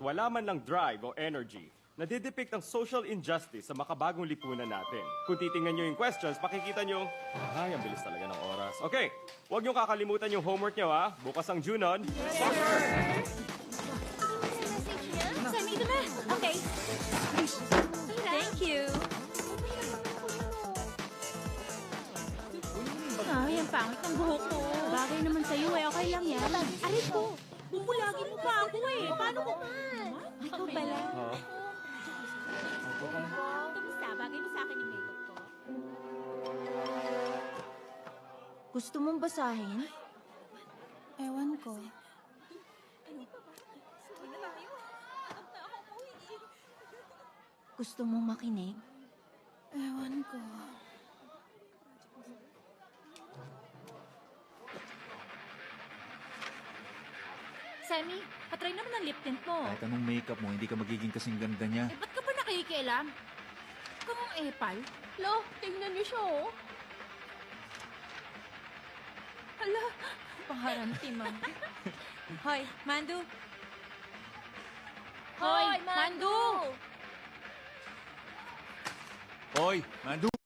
wala man lang drive o energy, nadidepict ang social injustice sa makabagong lipunan natin. Kung titingnan nyo yung questions, makikita nyo, ay, ang bilis talaga ng oras. Okay, huwag nyo kakalimutan yung homework nyo ha. Bukas ang Junon. Sammy, ito na. Okay. Thank you. Ay, ang pangit ng buhok ko. Bagay naman sa'yo eh. Okay lang yan. Aray ko. Bubulagin mo pa ako eh. Paano ko man? Ikaw pala. Kamusta? Bagay mo sa akin yung makeup ko. Gusto mong basahin? Ewan ko. Gusto mong makinig? Ewan ko. Sammy, patry naman ang lip tint mo. Kahit anong makeup mo, hindi ka magiging kasing ganda niya. Eh, ba't ka pa nakikialam? Kung ang epal? Lo, tingnan niyo siya, oh. Hala, paharanti man. Hoy, Mandu. Hoy, Mandu! Hoy, Mandu!